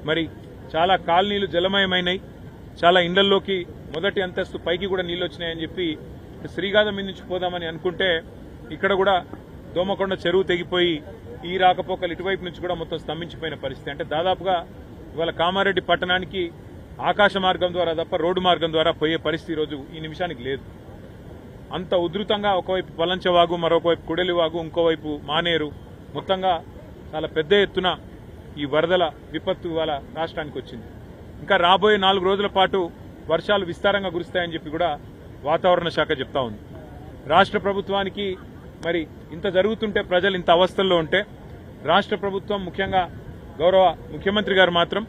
మరి చాలా కాలనీలు జలమయమైనాయి, చాలా ఇండ్లలోకి మొదటి అంతస్తు పైకి కూడా నీళ్లు వచ్చినాయని చెప్పి శ్రీగాధం మీద నుంచి పోదామని అనుకుంటే ఇక్కడ కూడా దోమకొండ చెరువు తెగిపోయి ఈ రాకపోకలు ఇటువైపు నుంచి కూడా మొత్తం స్తంభించిపోయిన పరిస్థితి. అంటే దాదాపుగా ఇవాళ కామారెడ్డి పట్టణానికి ఆకాశ మార్గం ద్వారా తప్ప రోడ్డు మార్గం ద్వారా పోయే పరిస్థితి ఈరోజు ఈ నిమిషానికి లేదు. అంత ఉధృతంగా ఒకవైపు పలంచవాగు, మరొకవైపు కుడలివాగు, ఇంకోవైపు మానేరు, మొత్తంగా చాలా పెద్ద ఎత్తున ఈ వరదల విపత్తు ఇవాళ రాష్ట్రానికి వచ్చింది. ఇంకా రాబోయే 4 రోజుల పాటు వర్షాలు విస్తారంగా కురుస్తాయని చెప్పి కూడా వాతావరణ శాఖ చెప్తా ఉంది. రాష్ట్ర ప్రభుత్వానికి మరి ఇంత జరుగుతుంటే, ప్రజలు ఇంత అవస్థల్లో ఉంటే, రాష్ట్ర ప్రభుత్వం ముఖ్యంగా గౌరవ ముఖ్యమంత్రి గారు మాత్రం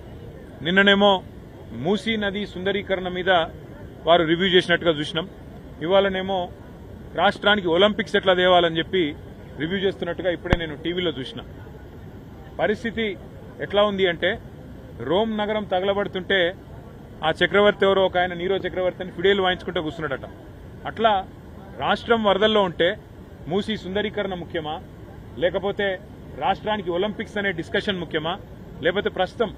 నిన్ననేమో మూసీ నది సుందరీకరణ మీద వారు రివ్యూ చేసినట్టుగా చూసినాం. ఇవాళనేమో రాష్ట్రానికి ఒలింపిక్స్ ఎట్లా తేవాలని చెప్పి రివ్యూ చేస్తున్నట్టుగా ఇప్పుడే నేను టీవీలో చూసిన. పరిస్థితి ఎట్లా ఉంది అంటే, రోమ్ నగరం తగలబడుతుంటే ఆ చక్రవర్తి ఎవరో ఒక ఆయన నీరో చక్రవర్తి అని ఫిడేలు వాయించుకుంటూ కూర్చున్నాడట. అట్లా రాష్ట్రం వరదల్లో ఉంటే మూసీ సుందరీకరణ ముఖ్యమా, లేకపోతే రాష్ట్రానికి ఒలింపిక్స్ అనే డిస్కషన్ ముఖ్యమా, లేకపోతే ప్రస్తుతం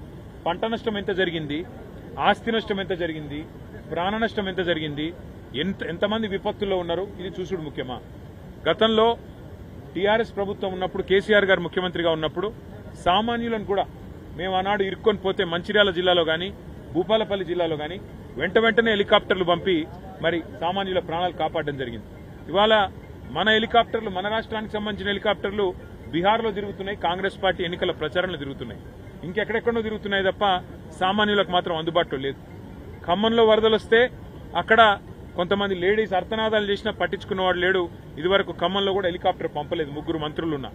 పంట నష్టం ఎంత జరిగింది, ఆస్తి నష్టం ఎంత జరిగింది, ప్రాణ నష్టం ఎంత జరిగింది, ఎంతమంది విపత్తుల్లో ఉన్నారు, ఇది చూసుడు ముఖ్యమా? గతంలో టీఆర్ఎస్ ప్రభుత్వం ఉన్నప్పుడు, కేసీఆర్ గారు ముఖ్యమంత్రిగా ఉన్నప్పుడు సామాన్యులను కూడా మేము ఆనాడు ఇరుక్కొని పోతే మంచిర్యాల జిల్లాలో గాని, భూపాలపల్లి జిల్లాలో గాని వెంటనే హెలికాప్టర్లు పంపి మరి సామాన్యుల ప్రాణాలు కాపాడడం జరిగింది. ఇవాళ మన హెలికాప్టర్లు, మన రాష్ట్రానికి సంబంధించిన హెలికాప్టర్లు బీహార్లో తిరుగుతున్నాయి, కాంగ్రెస్ పార్టీ ఎన్నికల ప్రచారంలో తిరుగుతున్నాయి, ఇంకెక్కడెక్కడో తిరుగుతున్నాయి తప్ప సామాన్యులకు మాత్రం అందుబాటులో లేదు. ఖమ్మంలో వరదలు వస్తే అక్కడ కొంతమంది లేడీస్ అర్థనాదాలు చేసినా పట్టించుకున్నవాడు లేడు. ఇదివరకు ఖమ్మంలో కూడా హెలికాప్టర్ పంపలేదు, 3 మంత్రులు ఉన్నా.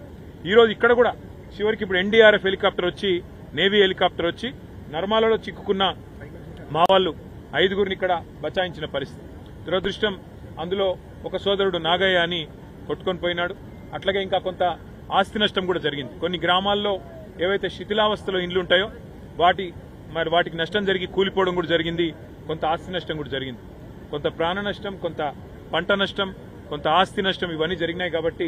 ఈ రోజు ఇక్కడ కూడా చివరికి ఇప్పుడు ఎన్డీఆర్ఎఫ్ హెలికాప్టర్ వచ్చి, నేవీ హెలికాప్టర్ వచ్చి నర్మాలలో చిక్కుకున్న మా వాళ్ళు 5గురిని ఇక్కడ బచాయించిన పరిస్థితి. దురదృష్టం, అందులో ఒక సోదరుడు నాగయ్య అని కొట్టుకొని పోయినాడు. అట్లాగే ఇంకా కొంత ఆస్తి నష్టం కూడా జరిగింది. కొన్ని గ్రామాల్లో ఏవైతే శిథిలావస్థలో ఇండ్లు ఉంటాయో వాటికి నష్టం జరిగి కూలిపోవడం కూడా జరిగింది. కొంత ఆస్తి నష్టం కూడా జరిగింది. కొంత ప్రాణ నష్టం, కొంత పంట నష్టం, కొంత ఆస్తి నష్టం, ఇవన్నీ జరిగినాయి. కాబట్టి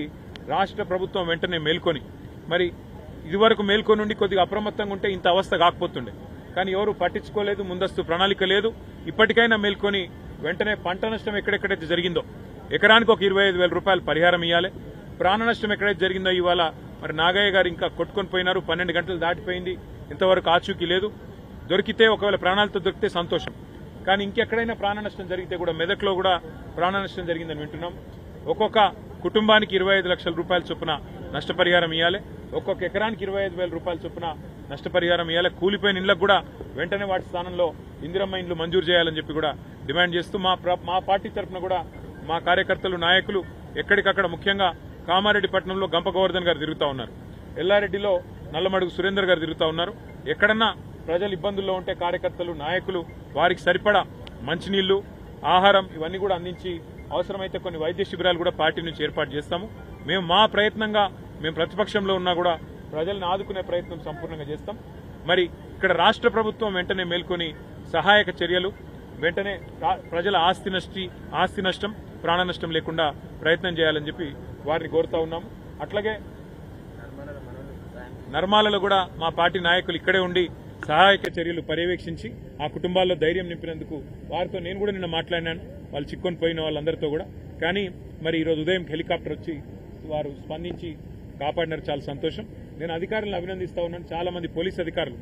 రాష్ట్ర ప్రభుత్వం వెంటనే మేల్కొని, మరి ఇదివరకు మేల్కొని ఉండి కొద్దిగా అప్రమత్తంగా ఉంటే ఇంత అవస్థ కాకపోతుండే. కానీ ఎవరు పట్టించుకోలేదు, ముందస్తు ప్రణాళిక లేదు. ఇప్పటికైనా మేల్కొని వెంటనే పంట నష్టం ఎక్కడెక్కడైతే జరిగిందో ఎకరానికి ఒక 25,000 రూపాయలు పరిహారం ఇవ్వాలి. ప్రాణ నష్టం ఎక్కడైతే జరిగిందో ఇవాళ మరి నాగయ్య గారు ఇంకా కొట్టుకొని పోయినారు, 12 గంటలు దాటిపోయింది, ఇంతవరకు ఆచూకీ లేదు. దొరికితే ఒకవేళ ప్రాణాలతో దొరికితే సంతోషం. కానీ ఇంకెక్కడైనా ప్రాణ నష్టం జరిగితే కూడా, మెదక్లో కూడా ప్రాణ నష్టం జరిగిందని వింటున్నాం. ఒక్కొక్క కుటుంబానికి 25 లక్షల రూపాయల చొప్పున నష్టపరిహారం ఇవ్వాలి. ఒక్కొక్క ఎకరానికి 25,000 రూపాయల చొప్పున నష్టపరిహారం ఇవ్వాలి. కూలిపోయిన ఇళ్లకు కూడా వెంటనే వాటి స్థానంలో ఇందిరమ్మ ఇండ్లు మంజూరు చేయాలని చెప్పి కూడా డిమాండ్ చేస్తూ మా పార్టీ తరఫున కూడా మా కార్యకర్తలు, నాయకులు ఎక్కడికక్కడ, ముఖ్యంగా కామారెడ్డి పట్టణంలో గంప గోవర్ధన్ గారు తిరుగుతూ ఉన్నారు, ఎల్లారెడ్డిలో నల్లమడుగు సురేందర్ గారు తిరుగుతూ ఉన్నారు. ఎక్కడన్నా ప్రజలు ఇబ్బందుల్లో ఉంటే కార్యకర్తలు, నాయకులు వారికి సరిపడా మంచినీళ్లు, ఆహారం ఇవన్నీ కూడా అందించి అవసరమైతే కొన్ని వైద్య శిబిరాలు కూడా పార్టీ నుంచి ఏర్పాటు చేస్తాము. మేము మా ప్రయత్నంగా, మేము ప్రతిపక్షంలో ఉన్నా కూడా ప్రజలను ఆదుకునే ప్రయత్నం సంపూర్ణంగా చేస్తాం. మరి ఇక్కడ రాష్ట్ర ప్రభుత్వం వెంటనే మేల్కొని సహాయక చర్యలు, వెంటనే ప్రజల ఆస్తి నష్టం, ప్రాణ నష్టం లేకుండా ప్రయత్నం చేయాలని చెప్పి వారిని కోరుతా ఉన్నాము. అట్లాగే నర్మాలలో కూడా మా పార్టీ నాయకులు ఇక్కడే ఉండి సహాయక చర్యలు పర్యవేక్షించి ఆ కుటుంబాల్లో ధైర్యం నింపినందుకు వారితో నేను కూడా నిన్న మాట్లాడినాను, వాళ్ళు చిక్కొని పోయిన వాళ్ళందరితో కూడా. కానీ మరి ఈరోజు ఉదయం హెలికాప్టర్ వచ్చి వారు స్పందించి కాపాడినారు, చాలా సంతోషం. నేను అధికారులను అభినందిస్తా ఉన్నాను. చాలా మంది పోలీస్ అధికారులు,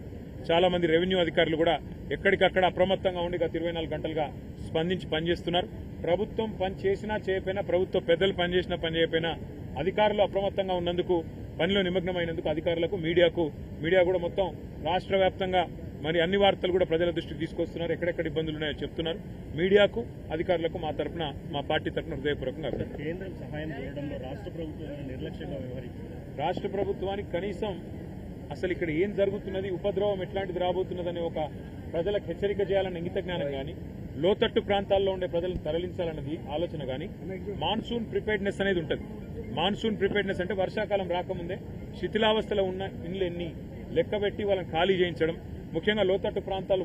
చాలా మంది రెవెన్యూ అధికారులు కూడా ఎక్కడికక్కడ అప్రమత్తంగా ఉండి గత 24 గంటలుగా స్పందించి పనిచేస్తున్నారు. ప్రభుత్వం పని చేసినా చేయకపోయినా, ప్రభుత్వ పెద్దలు పనిచేసినా పని చేయకపోయినా అధికారులు అప్రమత్తంగా ఉన్నందుకు, పనిలో నిమగ్నమైనందుకు అధికారులకు, మీడియా కూడా మొత్తం రాష్ట్ర వ్యాప్తంగా మరి అన్ని వార్తలు కూడా ప్రజల దృష్టికి తీసుకొస్తున్నారు. ఎక్కడెక్కడ ఇబ్బందులు ఉన్నాయో చెప్తున్నారు. మీడియాకు, అధికారులకు మా తరఫున, మా పార్టీ తరఫున హృదయపూర్వకంగా కేంద్రం సహాయం కోరడంలో రాష్ట్ర ప్రభుత్వం నిర్లక్ష్యంగా వ్యవహరిస్తుంది. రాష్ట్ర ప్రభుత్వానికి కనీసం అసలు ఇక్కడ ఏం జరుగుతున్నది, ఉపద్రవం ఎట్లాంటిది రాబోతున్నదనే ఒక ప్రజలకు హెచ్చరిక చేయాలన్న ఇంగిత జ్ఞానం కానీ, లోతట్టు ప్రాంతాల్లో ఉండే ప్రజలను తరలించాలన్నది ఆలోచన కానీ, మాన్సూన్ ప్రిపేర్డ్నెస్ అనేది ఉంటుంది. మాన్సూన్ ప్రిపేర్డ్నెస్ అంటే వర్షాకాలం రాకముందే శిథిలావస్థలో ఉన్న ఇండ్లు ఎన్ని లెక్కబెట్టి వాళ్ళని ఖాళీ చేయించడం, ముఖ్యంగా లోతట్టు ప్రాంతాలు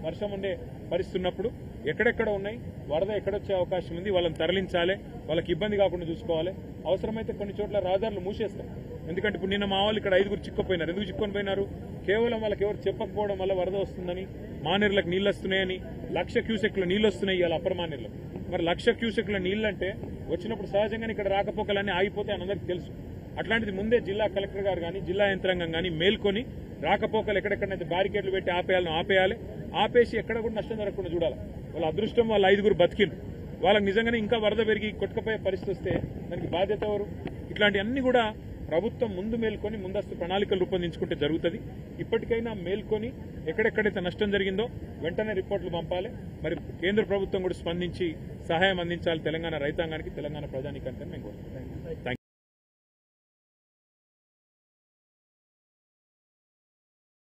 వర్షం ఉండే పరిస్థితి ఉన్నప్పుడు ఎక్కడెక్కడ ఉన్నాయి, వరద ఎక్కడొచ్చే అవకాశం ఉంది, వాళ్ళని తరలించాలి, వాళ్ళకి ఇబ్బంది కాకుండా చూసుకోవాలి. అవసరమైతే కొన్ని చోట్ల రహదారులు మూసేస్తాం. ఎందుకంటే ఇప్పుడు నిన్న మా వాళ్ళు ఇక్కడ 5 చిక్కుపోయినారు. ఎందుకు చిక్కుని పోయినారు? కేవలం వాళ్ళకి ఎవరు చెప్పకపోవడం వల్ల వరద వస్తుందని, మానేరులకు నీళ్ళు వస్తున్నాయని, 1,00,000 క్యూసెక్ల నీళ్ళు వస్తున్నాయి ఇవాళ అప్పర్ మానేరులకు. మరి 1,00,000 క్యూసెక్ల నీళ్ళు అంటే వచ్చినప్పుడు సహజంగానే ఇక్కడ రాకపోకలన్నీ ఆగిపోతే అని అందరికీ తెలుసు. అట్లాంటిది ముందే జిల్లా కలెక్టర్ గారు కానీ జిల్లా యంత్రాంగం కానీ మేల్కొని రాకపోకలు ఎక్కడెక్కడైతే బ్యారికేడ్లు పెట్టి ఆపేయాలి, ఆపేసి ఎక్కడ కూడా నష్టం జరగకుండా చూడాలి. వాళ్ళ అదృష్టం వాళ్ళ 5 బతికిండ్రు. వాళ్ళకి నిజంగానే ఇంకా వరద పెరిగి కొట్టుకుపోయే పరిస్థితి వస్తే దానికి బాధ్యత ఎవరు? ఇట్లాంటివన్నీ కూడా ప్రభుత్వం ముందు మేల్కొని ముందస్తు ప్రణాళికలు రూపొందించుకుంటే జరుగుతుంది. ఇప్పటికైనా మేల్కొని ఎక్కడెక్కడైతే నష్టం జరిగిందో వెంటనే రిపోర్టులు పంపాలి. మరి కేంద్ర ప్రభుత్వం కూడా స్పందించి సహాయం అందించాలి తెలంగాణ రైతాంగానికి, తెలంగాణ ప్రజానీకానికి. మేము కోరుతున్నాం.